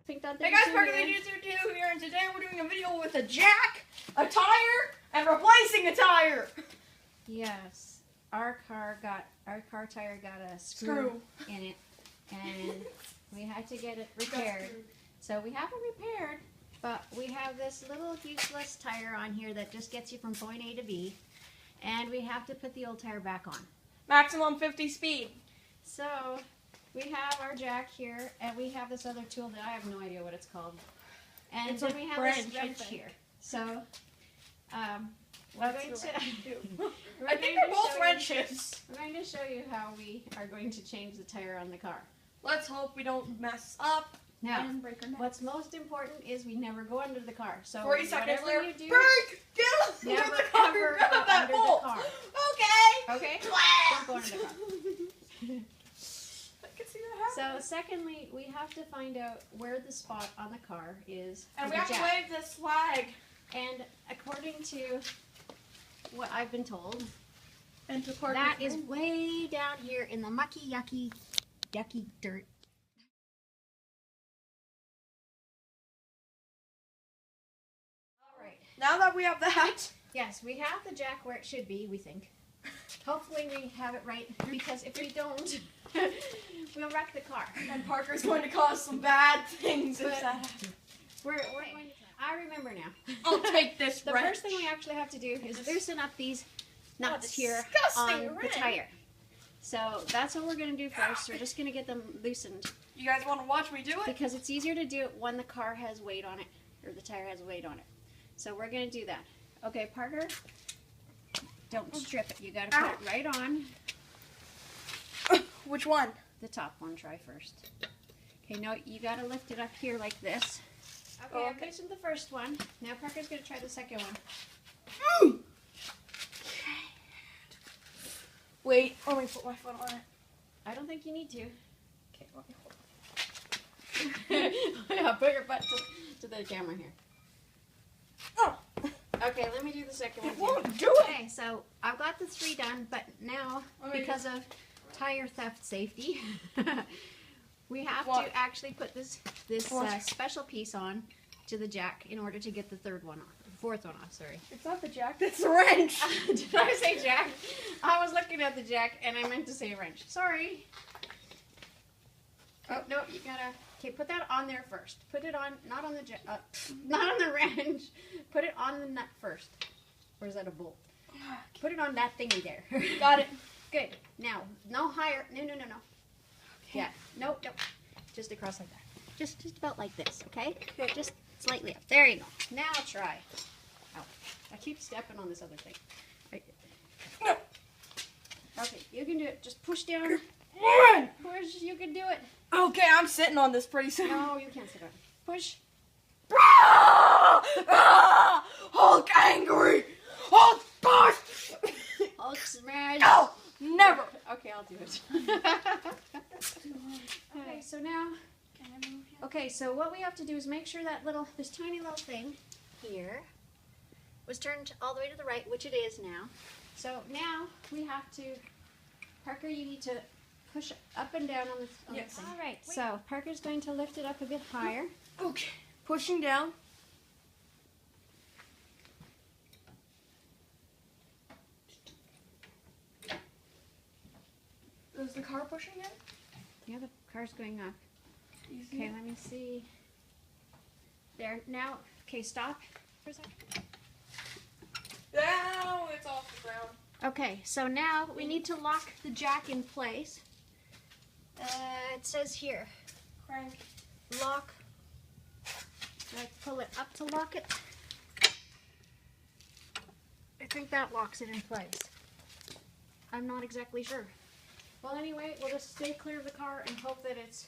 Hey guys, Parker the Juicer 2 here, and today we're doing a video with a jack, a tire, and replacing a tire. Yes, our car tire got a screw in it, and we had to get it repaired. So we have it repaired, but we have this little useless tire on here that just gets you from point A to B, and we have to put the old tire back on. Maximum 50 speed. So we have our jack here, and we have this other tool that I have no idea what it's called. And It's then a we have wrench, this I wrench think. here. So we're That's going the to. wrench, too. we're I think going they're to both show wrenches. I'm going to show you how we are going to change the tire on the car. Let's hope we don't mess up Now, and break our neck. what's most important is we never go under the car. So 40 seconds whatever later, you do, break! Get under never the car! ever Grab go that under bolt! the car. Okay! Okay? Don't go under the car. I can see that So happening. secondly, we have to find out where the spot on the car is And for we the have to jack. wave this flag. And according to what I've been told, And to Parker's that is room. way down here in the mucky, yucky dirt. All right. Now that we have that, Yes, we have the jack where it should be, we think. Hopefully we have it right, because if we don't, we'll wreck the car. and Parker's going to cause some bad things if But- that happens. We're going to, I remember now. I'll take this The wrench. first thing we actually have to do is loosen up these nuts here disgusting on the wrench. tire. So that's what we're going to do first. We're just going to get them loosened You guys want to watch me do it? because it's easier to do it when the car has weight on it, or the tire has weight on it. So we're going to do that. Okay, Parker, don't strip it. You got to put it right on Which one? the top one. Try first. Okay, no, you got to lift it up here like this. Okay, Oh, I've okay. loosened the first one. Now Parker's going to try the second one. Wait, let me put my foot on it. I don't think you need to. Okay, let me hold Yeah, put your butt to the camera here. Oh, Okay, let me do the second one it too. won't do it. Okay, so I've got the 3 done, but now, Let me because of tire theft safety, we have Watch. to actually put this Watch. special piece on to the jack in order to get the third one off. The fourth one off, sorry. It's not the jack, it's the wrench. Did I say jack? I was looking at the jack and I meant to say wrench. Sorry. Oh, no, you gotta... Okay, put that on there first. Put it on, not on the not on the wrench. Put it on the nut first. Or is that a bolt? Put it on that thingy there. Got it. Good. Now, no higher. No. Yeah. No. Just across like that. Just about like this, okay? Okay. Just slightly up. There you go. Now try. Ow. I keep stepping on this other thing. Right. No. Okay, you can do it. Just push down. Run! Push. You can do it. Okay, I'm sitting on this pretty soon. No, you can't sit on it. Push. Ah! Ah! Hulk angry! Hulk push! Hulk smash. No! Never! Okay, I'll do it. Okay, so now, okay, so what we have to do is make sure that this tiny little thing here was turned all the way to the right, which it is now. So now we have to, Parker, you need to push up and down on the Yes. thing. All right, so Parker's going to lift it up a bit higher. Okay. Pushing down. Is the car pushing it? Yeah, the car's going up. Easy. Okay, let me see. There, now, okay, stop for a second. Now it's off the ground. Okay, so now we need to lock the jack in place. It says here, Crank. lock. Do I pull it up to lock it? I think that locks it in place. I'm not exactly sure. Well, anyway, we'll just stay clear of the car and hope that it's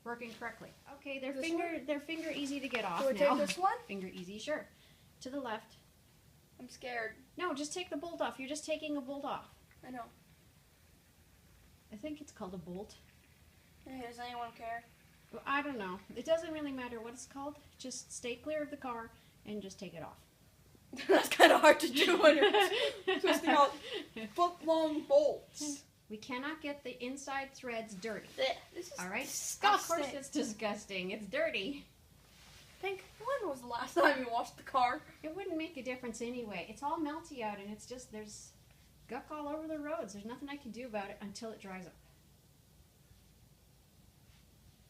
working correctly. Okay, their finger easy to get off Do I now. take this one? Finger easy, sure. To the left. I'm scared. No, just take the bolt off. You're just taking a bolt off. I know. I think it's called a bolt. Hey, does anyone care? Well, I don't know. It doesn't really matter what it's called. Just stay clear of the car and just take it off. That's kind of hard to do when you're twisting out foot-long bolts. We cannot get the inside threads dirty. This is All right? disgusting. Of course it's disgusting. It's dirty. Think, when was the last time you washed the car? It wouldn't make a difference anyway. It's all melty out, and it's just, there's guck all over the roads. There's nothing I can do about it until it dries up.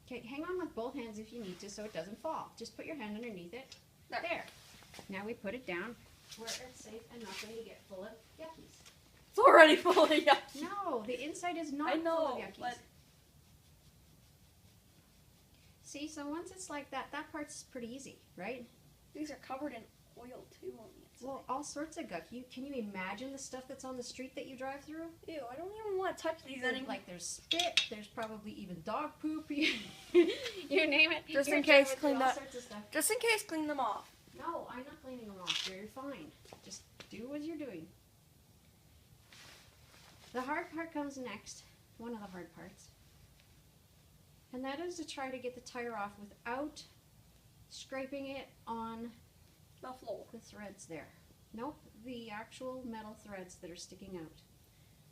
Okay, hang on with both hands if you need to so it doesn't fall. Just put your hand underneath it. There. Now we put it down where it's safe and not going to get full of yuckies. It's already full of yuckies. No, the inside is not I know, full of yuckies. but See, so once it's like that, that part's pretty easy, right? these are covered in oil too on the inside. Well, all sorts of guck. Can you imagine the stuff that's on the street that you drive through? Ew, I don't even want to touch these anymore. Like there's spit, there's probably even dog poop. You name it. Just You're in case, driving clean through all that. sorts of stuff. Just in case, clean them off. No, I'm not cleaning them off. You're fine. Just do what you're doing. The hard part comes next. One of the hard parts. And that is to try to get the tire off without scraping it on The floor. the threads there. Nope, the actual metal threads that are sticking out.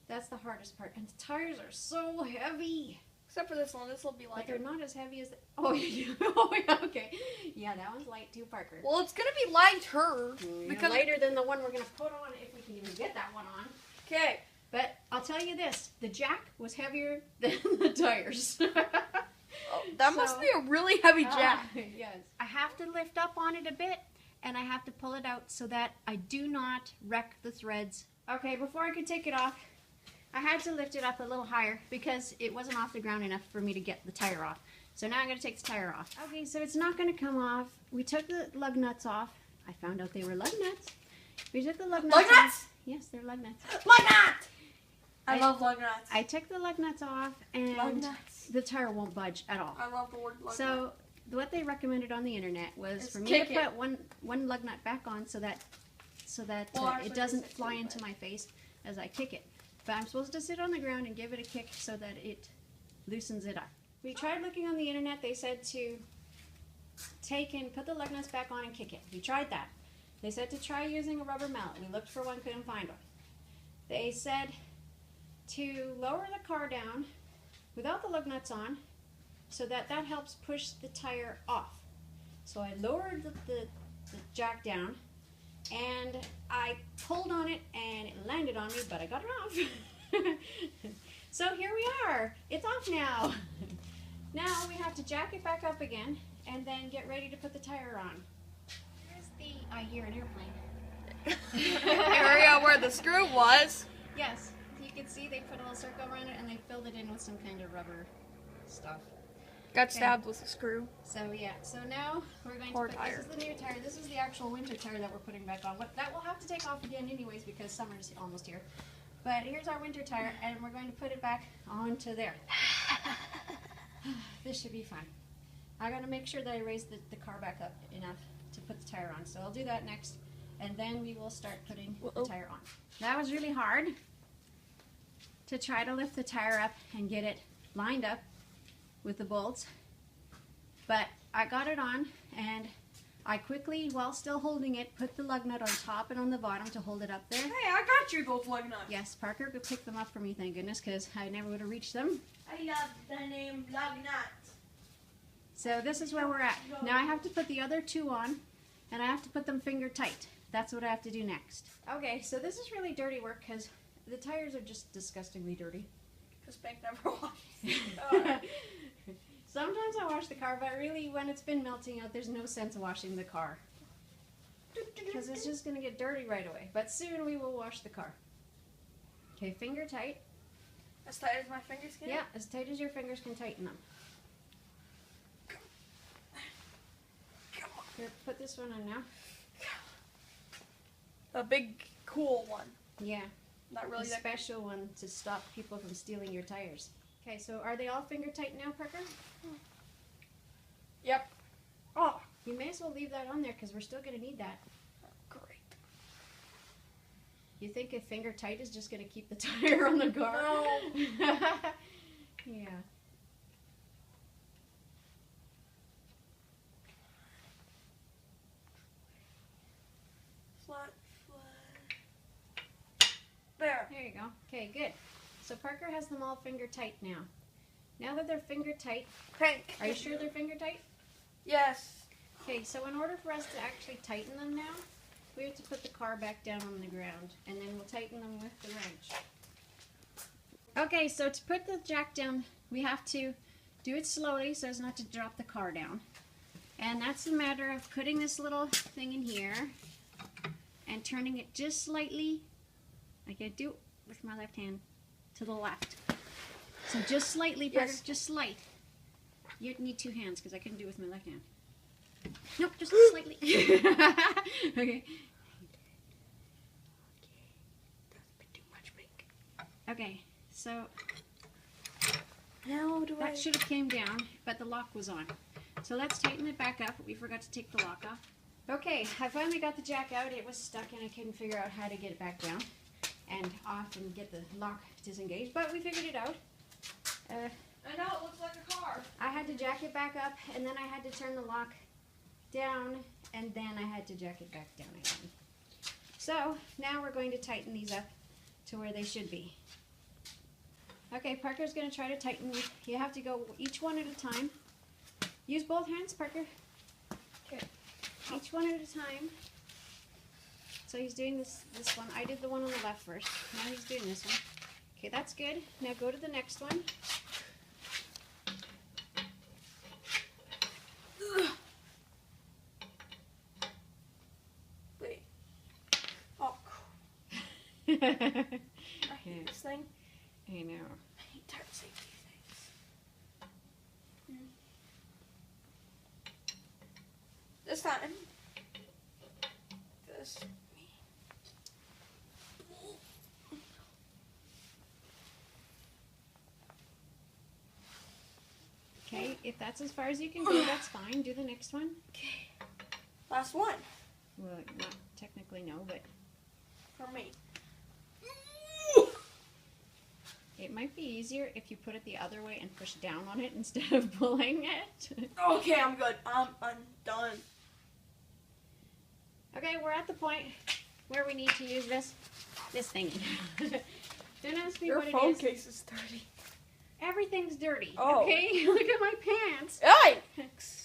That's the hardest part. And the tires are so heavy. Except for this one. This will be But lighter. they're not as heavy as the, oh, yeah, oh, yeah, okay. Yeah, that one's light too, Parker. Well, it's gonna be lighter Because because. lighter than the one we're going to put on if we can even get that one on. Okay. But I'll tell you this, the jack was heavier than the tires. Oh, that must So- be a really heavy jack. Yes. I have to lift up on it a bit, and I have to pull it out so that I do not wreck the threads. Okay, before I could take it off, I had to lift it up a little higher because it wasn't off the ground enough for me to get the tire off. So now I'm going to take the tire off. Okay, so it's not going to come off. We took the lug nuts off. I found out they were lug nuts. We took the lug nuts Lug off. nuts? Yes, they're lug nuts. Lug nuts! I I- love lug nuts. I took the lug nuts off, Lug and nuts. the tire won't budge at all. I love the word lug nuts. So what they recommended on the internet was Is for me to kick it. put one lug nut back on so that Well, actually, it doesn't this is fly too, into but- my face as I kick it. But I'm supposed to sit on the ground and give it a kick so that it loosens it up. We tried looking on the internet. They said to put the lug nuts back on and kick it. We tried that. They said to try using a rubber mallet. We looked for one, couldn't find one. They said to lower the car down without the lug nuts on so that helps push the tire off. So I lowered the jack down and I pulled on it and it landed on me, but I got it off. So here we are. It's off now. Now we have to jack it back up again and then get ready to put the tire on. Here's the, I hear an airplane. area where the screw was. Yes, you can see they put a little circle around it and they filled it in with some kind of rubber stuff. Got stabbed with a screw. So yeah, so now we're going Poor to put, tire. this is the new tire, this is the actual winter tire that we're putting back on. That will have to take off again anyways because summer's almost here. But here's our winter tire and we're going to put it back onto there. This should be fun. I gotta make sure that I raise the car back up enough to put the tire on. So I'll do that next and then we will start putting the tire on. That was really hard to try to lift the tire up and get it lined up with the bolts. But I got it on and I quickly, while still holding it, put the lug nut on top and on the bottom to hold it up there. Hey, I got you those lug nuts. Yes, Parker could pick them up for me, thank goodness, because I never would have reached them. I love the name lug nuts. So this is where we're at. Now I have to put the other two on and I have to put them finger tight. That's what I have to do next. Okay, so this is really dirty work because the tires are just disgustingly dirty. Because Bank never washed. Sometimes I wash the car, but really when it's been melting out, there's no sense washing the car. Because it's just going to get dirty right away. But soon we will wash the car. Okay, finger tight. As tight as my fingers can? Yeah, as tight as your fingers can tighten them. Come on. Here, put this one on now. A big, cool one. Yeah, Not really a that special one to stop people from stealing your tires. Okay, so are they all finger tight now, Parker? Yep. Oh, You may as well leave that on there because we're still going to need that. great. You think a finger tight is just going to keep the tire on the car? No. Yeah. Flat, flat. There. There you go. Okay, good. So Parker has them all finger tight now. Now that they're finger tight, Pink. are you sure they're finger tight? Yes. Okay, so in order for us to actually tighten them now, we have to put the car back down on the ground, and then we'll tighten them with the wrench. Okay, so to put the jack down, we have to do it slowly so as not to drop the car down. And that's a matter of putting this little thing in here and turning it just slightly, like I do with my left hand, to the left. So just slightly, Parker, Yes. just slight. You need two hands because I couldn't do it with my left hand. Nope, just slightly. Okay. Okay, so Now do that should have came down, but the lock was on. So let's tighten it back up. We forgot to take the lock off. Okay, I finally got the jack out. It was stuck and I couldn't figure out how to get it back down and off and get the lock disengaged, but we figured it out. I know it looks like a car. I had to jack it back up, and then I had to turn the lock down, and then I had to jack it back down again. So now we're going to tighten these up to where they should be. Okay, Parker's going to try to tighten. You have to go each one at a time. Use both hands, Parker. Okay. Each one at a time. So he's doing this one. I did the one on the left first. Now he's doing this one. Okay, that's good. Now go to the next one. Wait. Oh, I I hate this thing. know. I hate tire safety things. This time. This. Okay, if that's as far as you can go, that's fine. Do the next one. Okay. Last one. Well, not technically no, but For me. it might be easier if you put it the other way and push down on it instead of pulling it. Okay, I'm good. I'm done. Okay, we're at the point where we need to use this thing. Don't ask me Your what phone it is. case is dirty. Everything's dirty. Oh. Okay, look at my pants. Hey!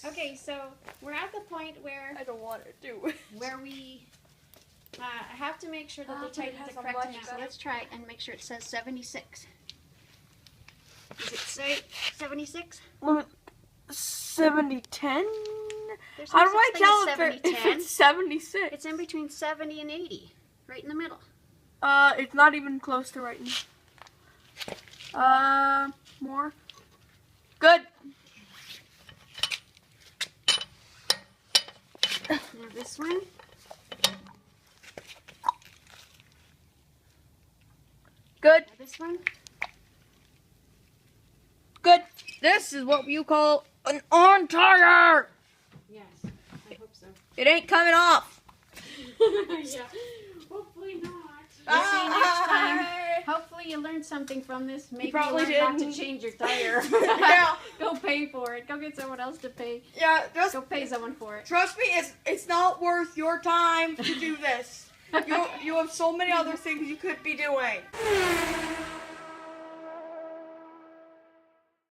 Okay, so we're at the point where I don't want to do it. we have to make sure that Ah, they but it tighten has the a correct much amount. better- Let's try it and make sure it says 76. Does it say 76? 70-10? There's How no do I such tell thing as if 70-10. it's 76? It's in between 70 and 80, right in the middle. It's not even close to right now. More. Good. Now this one. Good. Now this one. Good. This is what you call an on tire. Yes, I hope so. It ain't coming off. Yeah, hopefully not. We'll see you next time. Hopefully you learned something from this. Maybe you probably learned not to didn't. change your tire. Yeah. Go pay for it. Go get someone else to pay. Yeah, just Go pay someone for it. trust me, it's not worth your time to do this. You have so many other things you could be doing.